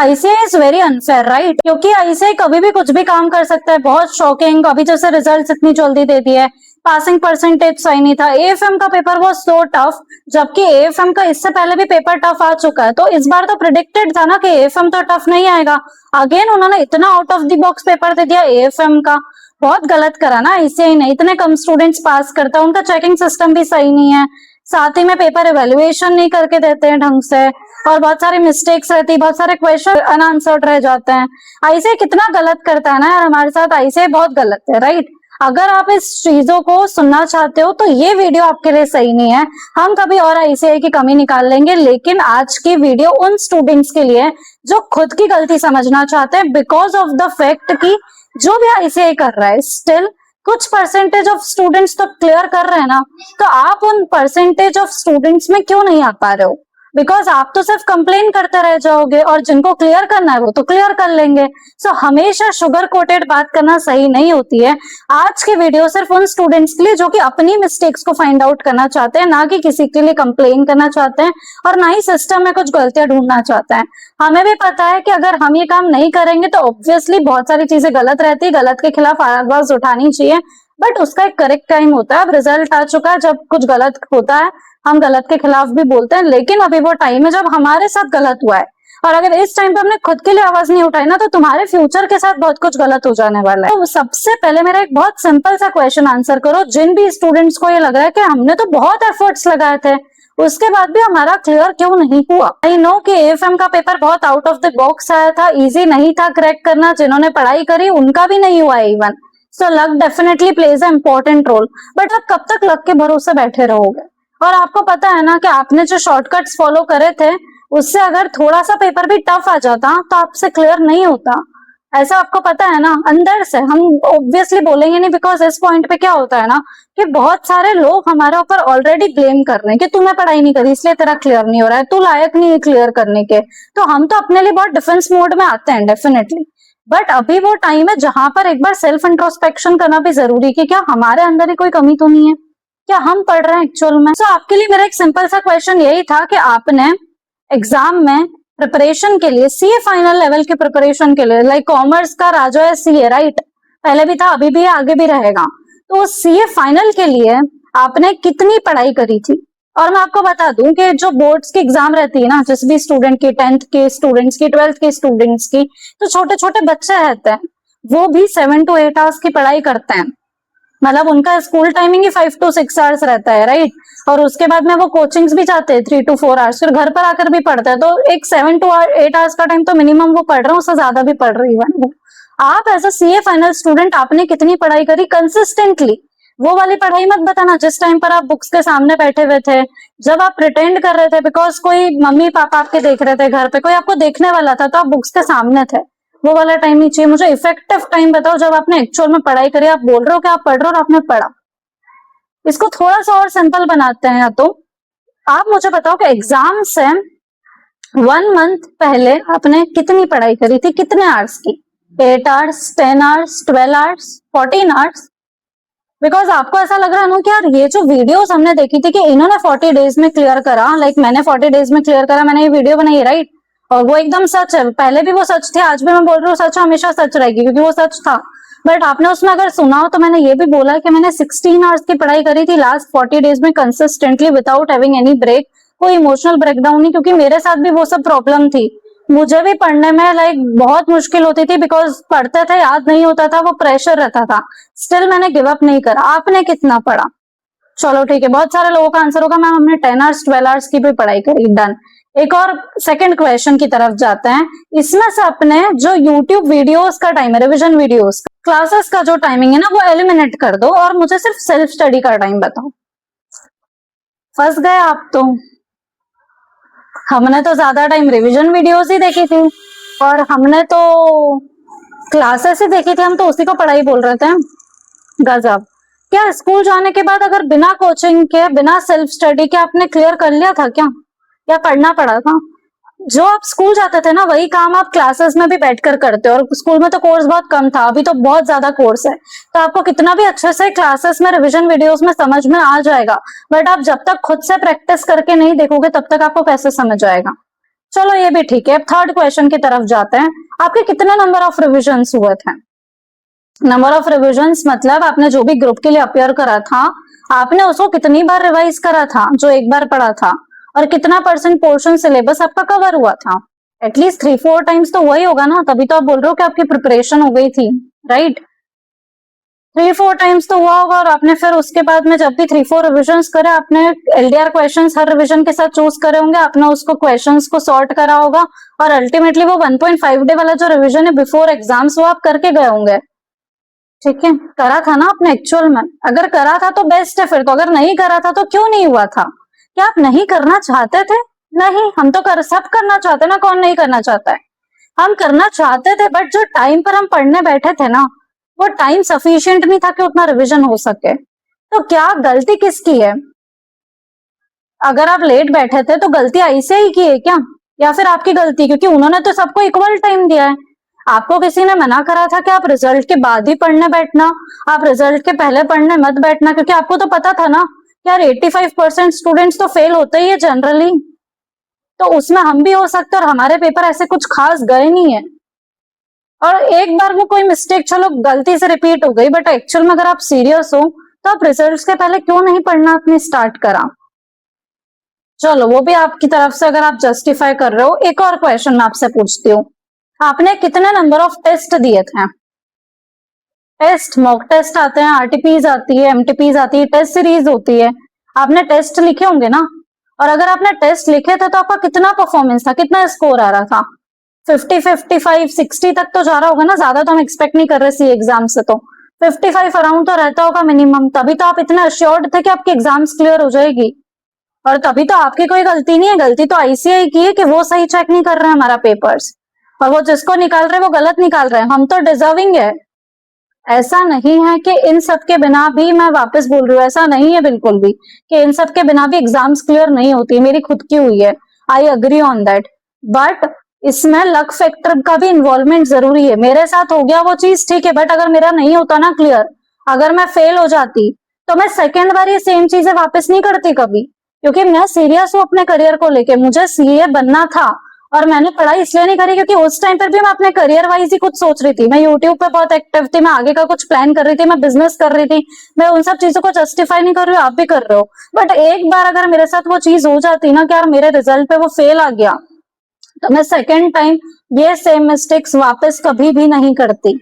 ICI is very unfair right, क्योंकि ICI कभी भी कुछ भी काम कर सकता है। बहुत शॉकिंग, अभी जैसे रिजल्ट इतनी जल्दी दे दिया है, पासिंग परसेंटेज सही नहीं था। एएफएम का पेपर वाज सो टफ, जबकि एएफएम का इससे पहले भी पेपर टफ आ चुका है, तो इस बार तो प्रिडिक्टेड था ना कि एएफएम तो टफ नहीं आएगा। अगेन उन्होंने इतना out of the box paper दे दिया एएफएम का। बहुत गलत करा ना आईसीआई ने, इतने कम स्टूडेंट्स पास करता है, उनका चेकिंग सिस्टम भी सही नहीं है, साथ ही में पेपर इवेल्युएशन नहीं करके देते हैं ढंग से, और बहुत सारी मिस्टेक्स रहती है, बहुत सारे क्वेश्चन अनआंसर्ड रह जाते हैं। आईसीआई कितना गलत करता है ना यार हमारे साथ, आईसीआई बहुत गलत है राइट। अगर आप इस चीजों को सुनना चाहते हो तो ये वीडियो आपके लिए सही नहीं है। हम कभी और आईसीआई की कमी निकाल लेंगे, लेकिन आज की वीडियो उन स्टूडेंट्स के लिए जो खुद की गलती समझना चाहते हैं, बिकॉज ऑफ द फैक्ट कि जो भी आईसीआई कर रहा है स्टिल कुछ परसेंटेज ऑफ स्टूडेंट्स तो क्लियर कर रहे हैं ना, तो आप उन परसेंटेज ऑफ स्टूडेंट्स में क्यों नहीं आ पा रहे हो? बिकॉज आप तो सिर्फ कंप्लेन करते रह जाओगे, और जिनको क्लियर करना है वो तो क्लियर कर लेंगे। सो हमेशा शुगर कोटेड बात करना सही नहीं होती है। आज की वीडियो सिर्फ उन स्टूडेंट्स के लिए जो कि अपनी मिस्टेक्स को फाइंड आउट करना चाहते हैं, ना कि किसी के लिए कंप्लेन करना चाहते हैं, और ना ही सिस्टम में कुछ गलतियां ढूंढना चाहते हैं। हमें भी पता है कि अगर हम ये काम नहीं करेंगे तो ऑब्वियसली बहुत सारी चीजें गलत रहती है, गलत के खिलाफ आवाज उठानी चाहिए, बट उसका एक करेक्ट टाइम होता है। अब रिजल्ट आ चुका है, जब कुछ गलत होता है हम गलत के खिलाफ भी बोलते हैं, लेकिन अभी वो टाइम है जब हमारे साथ गलत हुआ है, और अगर इस टाइम पे हमने खुद के लिए आवाज नहीं उठाई ना, तो तुम्हारे फ्यूचर के साथ बहुत कुछ गलत हो जाने वाला है। तो सबसे पहले मेरा एक बहुत सिंपल सा क्वेश्चन आंसर करो। जिन भी स्टूडेंट्स को ये लग रहा है कि हमने तो बहुत एफर्ट्स लगाए थे, उसके बाद भी हमारा क्लियर क्यों नहीं हुआ। आई नो कि एएफएम का पेपर बहुत आउट ऑफ द बॉक्स आया था, इजी नहीं था क्रैक करना, जिन्होंने पढ़ाई करी उनका भी नहीं हुआ even. So luck definitely plays a important role, but आप कब तक लक के भरोसे बैठे रहोगे? और आपको पता है ना कि आपने जो शॉर्टकट्स फॉलो करे थे, उससे अगर थोड़ा सा पेपर भी टफ आ जाता तो आपसे क्लियर नहीं होता। ऐसा आपको पता है ना अंदर से। हम ऑब्वियसली बोलेंगे नहीं, बिकॉज इस पॉइंट पे क्या होता है ना कि बहुत सारे लोग हमारे ऊपर ऑलरेडी ब्लेम कर रहे हैं कि तूने पढ़ाई नहीं करी इसलिए तेरा क्लियर नहीं हो रहा है, तू लायक नहीं है क्लियर करने के। तो हम तो अपने लिए बहुत डिफेंस मोड में आते हैं डेफिनेटली, बट अभी वो टाइम है जहां पर एक बार सेल्फ इंट्रोस्पेक्शन करना भी जरूरी है कि क्या हमारे अंदर ही कोई कमी तो नहीं है, क्या हम पढ़ रहे हैं एक्चुअल में। तो आपके लिए मेरा एक सिंपल सा क्वेश्चन यही था कि आपने एग्जाम में प्रिपरेशन के लिए, सीए फाइनल लेवल के प्रिपरेशन के लिए, लाइक कॉमर्स का राजा है सीए राइट, पहले भी था अभी भी है आगे भी रहेगा, तो सीए फाइनल के लिए आपने कितनी पढ़ाई करी थी? और मैं आपको बता दूं कि जो बोर्ड्स की एग्जाम रहती है ना, जिस भी स्टूडेंट की, 10th के स्टूडेंट्स की, 12th के स्टूडेंट्स की, तो छोटे छोटे बच्चे रहते हैं, वो भी 7 to 8 आवर्स की पढ़ाई करते हैं। मतलब उनका school timing he 5 to 6 hours रहता है राइट, और उसके बाद में वो कोचिंग्स भी जाते हैं 3 to 4 आवर्स, फिर घर पर आकर भी पढ़ते हैं। तो एक 7 to 8 आवर्स का टाइम तो मिनिमम वो पढ़ रहे हैं, उससे ज्यादा भी पढ़ रही है। आप as a CA final student आपने कितनी पढ़ाई करी कंसिस्टेंटली? वो वाली पढ़ाई मत बताना जिस टाइम पर आप बुक्स के सामने बैठे हुए थे, जब आप प्रिटेंड कर रहे थे बिकॉज कोई मम्मी पापा आपके देख रहे थे घर पे, कोई आपको देखने वाला था, तो आप बुक्स के सामने थे। वो वाला टाइम नहीं चाहिए मुझे। इफेक्टिव टाइम बताओ जब आपने एक्चुअल में पढ़ाई करी। आप बोल रहे हो कि आप पढ़ रहे हो और आपने पढ़ा। इसको थोड़ा सा और सिंपल बनाते हैं। तो आप मुझे बताओ कि एग्जाम से 1 मंथ पहले आपने कितनी पढ़ाई करी थी, कितने आवर्स की? 8 hours, 10 hours, 12 hours, 14 hours? Because आपको ऐसा लग रहा है ना कि यार ये जो वीडियोस हमने देखी थी कि इन्होंने 40 डेज में क्लियर करा, लाइक मैंने 40 डेज में क्लियर करा, मैंने ये वीडियो बनाई राइट, और वो एकदम सच है। पहले भी वो सच थे, आज भी मैं बोल रही हूँ सच, हमेशा सच रहेगी क्योंकि वो सच था। बट आपने उसमें अगर सुना हो तो मैंने ये भी बोला कि मैंने 16 आवर्स की पढ़ाई करी थी लास्ट 40 डेज में consistently without having any break, कोई इमोशनल ब्रेकडाउन नहीं, क्योंकि मेरे साथ भी वो सब प्रॉब्लम थी। मुझे भी पढ़ने में लाइक बहुत मुश्किल होती थी, बिकॉज पढ़ते थे याद नहीं होता था, वो प्रेशर रहता था। स्टिल मैंने गिव अप नहीं करा। आपने कितना पढ़ा? चलो ठीक है, बहुत सारे लोगों का आंसर होगा मैम हमने 10 आवर्स 12 आवर्स की भी पढ़ाई करी। डन। एक और सेकंड क्वेश्चन की तरफ जाते हैं। इसमें से अपने जो यूट्यूब वीडियोस का टाइम है, रिविजन वीडियोस, क्लासेस का जो टाइमिंग है ना, वो एलिमिनेट कर दो और मुझे सिर्फ सेल्फ स्टडी का टाइम बताओ। फंस गए आप तो। हमने तो ज्यादा टाइम रिविजन वीडियोस ही देखी थी और हमने तो क्लासेस ही देखी थी, हम तो उसी को पढ़ाई बोल रहे थे। गजब। क्या स्कूल जाने के बाद अगर बिना कोचिंग के, बिना सेल्फ स्टडी के आपने क्लियर कर लिया था क्या, या पढ़ना पड़ा था? जो आप स्कूल जाते थे ना वही काम आप क्लासेस में भी बैठकर करते हो, और स्कूल में तो कोर्स बहुत कम था, अभी तो बहुत ज्यादा कोर्स है, तो आपको कितना भी अच्छे से क्लासेस में रिवीजन वीडियोस में समझ में आ जाएगा, बट आप जब तक खुद से प्रैक्टिस करके नहीं देखोगे तब तक आपको कैसे समझ आएगा? चलो ये भी ठीक है। अब थर्ड क्वेश्चन की तरफ जाते हैं। आपके कितने नंबर ऑफ रिविजन्स हुए थे? नंबर ऑफ रिविजन्स मतलब आपने जो भी ग्रुप के लिए अपियर करा था, आपने उसको कितनी बार रिवाइज करा था जो एक बार पढ़ा था, और कितना % पोर्शन सिलेबस आपका कवर हुआ था? एटलीस्ट 3-4 टाइम्स तो वही होगा ना, तभी तो आप बोल रहे हो कि आपकी प्रिपरेशन हो गई थी, राइट? 3-4 टाइम्स तो हुआ होगा, और आपने फिर उसके बाद में जब भी 3-4 रिविजन्स करे, आपने एलडीआर क्वेश्चंस हर रिविजन के साथ चूज करे होंगे, आपने उसको क्वेश्चंस को सॉर्ट करा होगा, और अल्टीमेटली वो 1.5 डे वाला जो रिविजन है बिफोर एग्जाम्स वो आप करके गए होंगे। ठीक है, करा था ना आपने एक्चुअल में? अगर करा था तो बेस्ट है, फिर तो। अगर नहीं करा था तो क्यों नहीं हुआ था? क्या आप नहीं करना चाहते थे? नहीं, हम तो सब करना चाहते ना, कौन नहीं करना चाहता है? हम करना चाहते थे, बट जो टाइम पर हम पढ़ने बैठे थे ना, वो टाइम सफिशिएंट नहीं था कि उतना रिवीजन हो सके। तो क्या गलती किसकी है? अगर आप लेट बैठे थे तो गलती ऐसे ही की है क्या, या फिर आपकी गलती? क्योंकि उन्होंने तो सबको इक्वल टाइम दिया है। आपको किसी ने मना करा था कि आप रिजल्ट के बाद ही पढ़ने बैठना, आप रिजल्ट के पहले पढ़ने मत बैठना, क्योंकि आपको तो पता था ना कि यार 85% स्टूडेंट्स तो फेल होते ही है जनरली, तो उसमें हम भी हो सकते हैं, और हमारे पेपर ऐसे कुछ खास गए नहीं है। और एक बार वो कोई मिस्टेक चलो गलती से रिपीट हो गई, बट एक्चुअल में अगर आप सीरियस हो तो आप रिजल्ट्स के पहले क्यों नहीं पढ़ना आपने स्टार्ट करा? चलो वो भी आपकी तरफ से अगर आप जस्टिफाई कर रहे हो। एक और क्वेश्चन मैं आपसे पूछती हूँ, आपने कितने नंबर ऑफ टेस्ट दिए थे? टेस्ट, मॉक टेस्ट आते हैं, आरटीपीज आती है, एमटीपीज आती है, टेस्ट सीरीज होती है, आपने टेस्ट लिखे होंगे ना? और अगर आपने टेस्ट लिखे थे तो आपका कितना परफॉर्मेंस था, कितना स्कोर आ रहा था? 50, 55, 60 तक तो जा रहा होगा ना, ज्यादा तो हम एक्सपेक्ट नहीं कर रहे सी एग्जाम से, तो 55 अराउंड तो रहता होगा मिनिमम, तभी तो आप इतना अश्योर्ड थे कि आपकी एग्जाम्स क्लियर हो जाएगी। और तभी तो आपकी कोई गलती नहीं है, गलती तो आईसीआई की है कि वो सही चेक नहीं कर रहे हैं हमारा पेपर्स, और वो जिसको निकाल रहे हैं वो गलत निकाल रहे हैं। हम तो डिजर्विंग है। ऐसा नहीं है कि इन सब के बिना भी, मैं वापस बोल रही हूँ, ऐसा नहीं है बिल्कुल भी कि इन सब के बिना भी एग्जाम्स क्लियर नहीं होती। मेरी खुद की हुई है, I agree on that, but इसमें लक फैक्टर का भी इन्वॉल्वमेंट जरूरी है। मेरे साथ हो गया वो चीज, ठीक है, बट अगर मेरा नहीं होता ना क्लियर, अगर मैं फेल हो जाती, तो मैं सेकेंड बार ये सेम चीजें वापस नहीं करती कभी, क्योंकि मैं सीरियस हूँ अपने करियर को लेके, मुझे सीए बनना था। और मैंने पढ़ाई इसलिए नहीं करी क्योंकि उस टाइम पर भी मैं अपने करियर वाइज ही कुछ सोच रही थी। मैं यूट्यूब पे बहुत एक्टिव थी, मैं आगे का कुछ प्लान कर रही थी, मैं बिजनेस कर रही थी। मैं उन सब चीजों को जस्टिफाई नहीं कर रही हूँ, आप भी कर रहे हो, बट एक बार अगर मेरे साथ वो चीज हो जाती ना कि यार मेरे रिजल्ट पे वो फेल आ गया, तो मैं सेकेंड टाइम ये सेम मिस्टेक्स वापस कभी भी नहीं करती।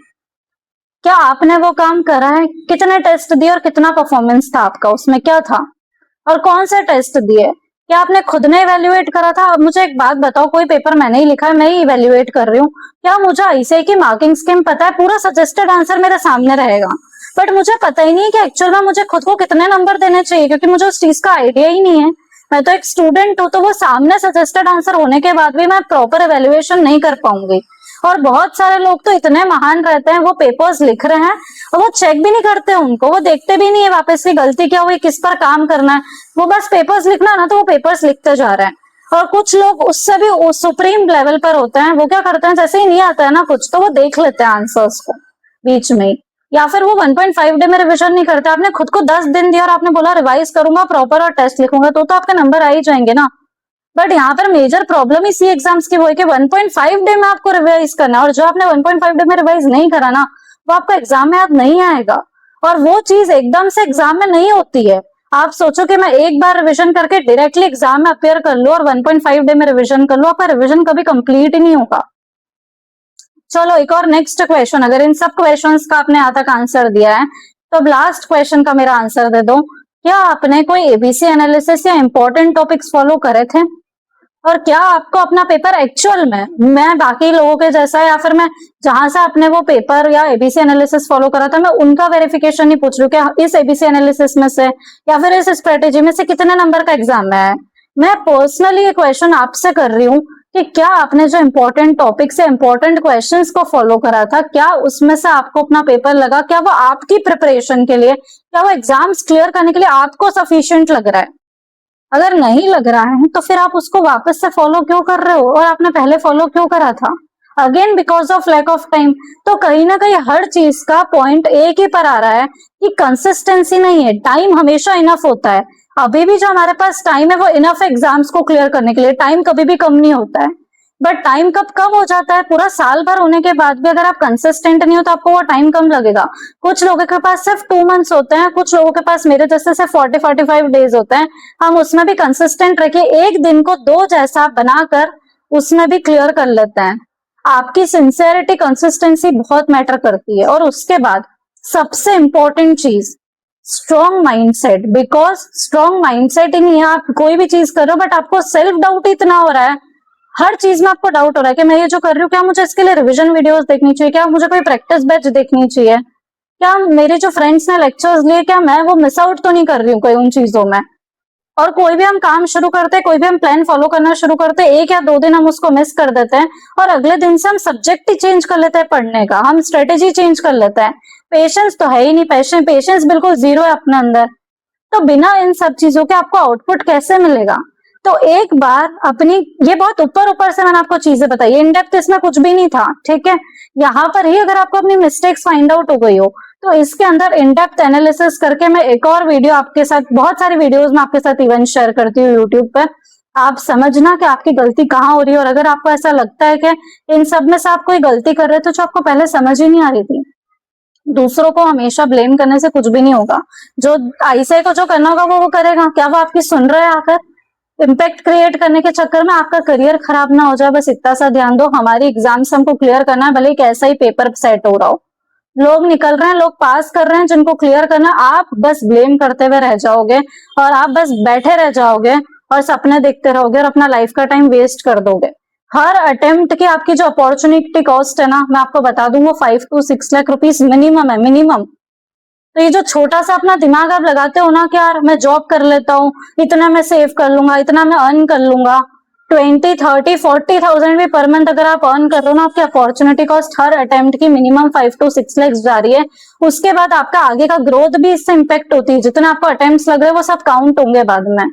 क्या आपने वो काम करा है? कितने टेस्ट दिए और कितना परफॉर्मेंस था आपका, उसमें क्या था, और कौन से टेस्ट दिए? क्या आपने खुद ने इवेल्युएट करा था? अब मुझे एक बात बताओ, कोई पेपर मैंने ही लिखा है, मैं ही इवेल्युएट कर रही हूँ, क्या मुझे ऐसे की मार्किंग स्कीम पता है? पूरा सजेस्टेड आंसर मेरे सामने रहेगा, बट मुझे पता ही नहीं है कि एक्चुअल में मुझे खुद को कितने नंबर देने चाहिए, क्योंकि मुझे उस चीज का आइडिया ही नहीं है। मैं तो एक स्टूडेंट हूँ, तो वो सामने सजेस्टेड आंसर होने के बाद भी मैं प्रॉपर इवेल्युएशन नहीं कर पाऊंगी। और बहुत सारे लोग तो इतने महान रहते हैं, वो पेपर्स लिख रहे हैं और वो चेक भी नहीं करते, उनको वो देखते भी नहीं है वापस की गलती क्या हुई, किस पर काम करना है, वो बस पेपर्स लिखना ना, तो वो पेपर्स लिखते जा रहे हैं। और कुछ लोग उससे भी सुप्रीम लेवल पर होते हैं, वो क्या करते हैं, जैसे ही नहीं आता है ना कुछ, तो वो देख लेते हैं आंसर्स को बीच में, या फिर वो 1.5 डे में रिविजन नहीं करते। आपने खुद को 10 दिन दिया और आपने बोला रिवाइज करूंगा प्रॉपर और टेस्ट लिखूंगा, तो आपके नंबर आ ही जाएंगे ना। बट यहाँ पर मेजर प्रॉब्लम इसी एग्जाम्स की वो है कि 1.5 डे में आपको रिवाइज करना है, और जो आपने 1.5 डे में रिवाइज नहीं करा ना, वो आपको एग्जाम में याद नहीं आएगा। और वो चीज एकदम से एग्जाम में नहीं होती है। आप सोचो कि मैं एक बार रिवीजन करके डायरेक्टली एग्जाम में अपियर कर लूं और 1.5 डे में रिवीजन कर लूं, आपका रिवीजन कभी कंप्लीट ही नहीं होगा। चलो एक और नेक्स्ट क्वेश्चन, अगर इन सब क्वेश्चंस का आपने यहाँ तक आंसर दिया है, तो अब लास्ट क्वेश्चन का मेरा आंसर दे दो। क्या आपने कोई एबीसी एनालिसिस या इंपॉर्टेंट टॉपिक्स फॉलो करे थे? और क्या आपको अपना पेपर एक्चुअल में, मैं बाकी लोगों के जैसा, या फिर मैं जहां से आपने वो पेपर या एबीसी एनालिसिस फॉलो करा था, मैं उनका वेरिफिकेशन नहीं पूछ रही हूँ कि इस एबीसी एनालिसिस में से या फिर इस स्ट्रेटेजी में से कितने नंबर का एग्जाम में है। मैं पर्सनली ये क्वेश्चन आपसे कर रही हूँ कि क्या आपने जो इंपॉर्टेंट टॉपिक से इंपॉर्टेंट क्वेश्चंस को फॉलो करा था, क्या उसमें से आपको अपना पेपर लगा, क्या वो आपकी प्रिपरेशन के लिए, क्या वो एग्जाम्स क्लियर करने के लिए आपको सफिशिएंट लग रहा है? अगर नहीं लग रहा है तो फिर आप उसको वापस से फॉलो क्यों कर रहे हो, और आपने पहले फॉलो क्यों करा था? Again because of lack of time. तो कहीं ना कहीं हर चीज का पॉइंट एक ही पर आ रहा है कि कंसिस्टेंसी नहीं है। टाइम हमेशा इनफ होता है, अभी भी जो हमारे पास टाइम है वो इनफ है एग्जाम्स को क्लियर करने के लिए, टाइम कभी भी कम नहीं होता है। बट टाइम कब हो जाता है, पूरा साल भर होने के बाद भी अगर आप कंसिस्टेंट नहीं हो तो आपको वो टाइम कम लगेगा। कुछ लोगों के पास सिर्फ 2 मंथ्स होते हैं, कुछ लोगों के पास मेरे जैसे सिर्फ 40-45 डेज होते हैं। हम उसमें भी कंसिस्टेंट रह के एक दिन को 2 जैसा बनाकर उसमें भी क्लियर कर लेते हैं। आपकी सिंसियरिटी, कंसिस्टेंसी बहुत मैटर करती है। और उसके बाद सबसे इंपॉर्टेंट चीज, strong mindset. Because strong mindset ही नहीं है, आप कोई भी चीज कर रहे हो बट आपको सेल्फ डाउट इतना हो रहा है, हर चीज में आपको डाउट हो रहा है कि मैं ये जो कर रही हूँ, क्या मुझे इसके लिए रिवीजन वीडियोस देखनी चाहिए, क्या मुझे कोई प्रैक्टिस बैच देखनी चाहिए, क्या मेरे जो फ्रेंड्स ने लेक्चर्स लिए, क्या मैं वो मिस आउट तो नहीं कर रही हूँ कोई उन चीजों में। और कोई भी हम काम शुरू करते हैं, कोई भी हम प्लान फॉलो करना शुरू करते हैं, 1 या 2 दिन हम उसको मिस कर देते हैं और अगले दिन से हम सब्जेक्ट ही चेंज कर लेते हैं पढ़ने का, हम स्ट्रेटेजी चेंज कर लेते हैं। पेशेंस तो है ही नहीं, पेशेंस बिल्कुल जीरो है अपने अंदर। तो बिना इन सब चीजों के आपको आउटपुट कैसे मिलेगा? तो एक बार अपनी, ये बहुत ऊपर ऊपर से मैंने आपको चीजें बताई, इन डेप्थ इसमें कुछ भी नहीं था, ठीक है। यहाँ पर ही अगर आपको अपनी मिस्टेक्स फाइंड आउट हो गई हो तो इसके अंदर इन डेप्थ एनालिसिस करके मैं एक और वीडियो आपके साथ, बहुत सारी वीडियोस मैं आपके साथ इवन शेयर करती हूँ यूट्यूब पर। आप समझना कि आपकी गलती कहाँ हो रही है। और अगर आपको ऐसा लगता है कि इन सब में से आप कोई गलती कर रहे थे जो आपको पहले समझ ही नहीं आ रही थी, दूसरों को हमेशा ब्लेम करने से कुछ भी नहीं होगा। जो आईसीआई को जो करना होगा वो करेगा। क्या वो आपकी सुन रहे हैं? आकर इम्पैक्ट क्रिएट करने के चक्कर में आपका करियर खराब ना हो जाए, बस इतना सा ध्यान दो। हमारी एग्जाम्स हमको क्लियर करना है, भले कैसा ही पेपर सेट हो रहा हो। लोग निकल रहे हैं, लोग पास कर रहे हैं, जिनको क्लियर करना, आप बस ब्लेम करते हुए रह जाओगे और आप बस बैठे रह जाओगे और सपने देखते रहोगे और अपना लाइफ का टाइम वेस्ट कर दोगे। हर अटेम्प्ट की आपकी जो अपॉर्चुनिटी कॉस्ट है ना, मैं आपको बता दूं, वो 5 to 6 लाख रुपीस मिनिमम है, मिनिमम। तो ये जो छोटा सा अपना दिमाग आप लगाते हो ना कि यार मैं जॉब कर लेता हूँ, इतना मैं सेव कर लूंगा, इतना मैं अर्न कर लूंगा, 20, 30, 40,000 भी पर मंथ अगर आप अर्न कर रहे हो ना, आपकी अपॉर्चुनिटी कॉस्ट हर अटेम्प्ट की मिनिमम 5 to 6 लाख जा रही है। उसके बाद आपका आगे का ग्रोथ भी इससे इम्पेक्ट होती है। जितने आपको अटेम्प्ट्स लग रहे हैं वो सब काउंट होंगे बाद में।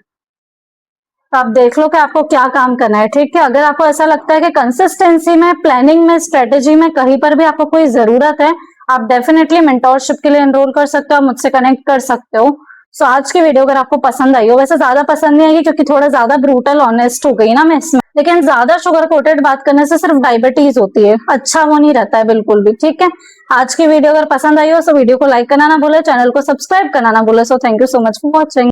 तो आप देख लो कि आपको क्या काम करना है, ठीक है। अगर आपको ऐसा लगता है कि कंसिस्टेंसी में, प्लानिंग में, स्ट्रेटेजी में कहीं पर भी आपको कोई जरूरत है, आप डेफिनेटली मेंटोरशिप के लिए एनरोल कर सकते हो, मुझसे कनेक्ट कर सकते हो। सो आज की वीडियो अगर आपको पसंद आई हो, वैसे ज्यादा पसंद नहीं आएगी क्योंकि थोड़ा ज्यादा ब्रूटल ऑनेस्ट हो गई ना मैं इसमें, लेकिन ज्यादा शुगर कोटेड बात करने से सिर्फ डायबिटीज होती है, अच्छा वो नहीं रहता है बिल्कुल भी, ठीक है। आज की वीडियो अगर पसंद आई हो तो वीडियो को लाइक करना ना भूले, चैनल को सब्सक्राइब करना ना भूले। So thank you so much for watching.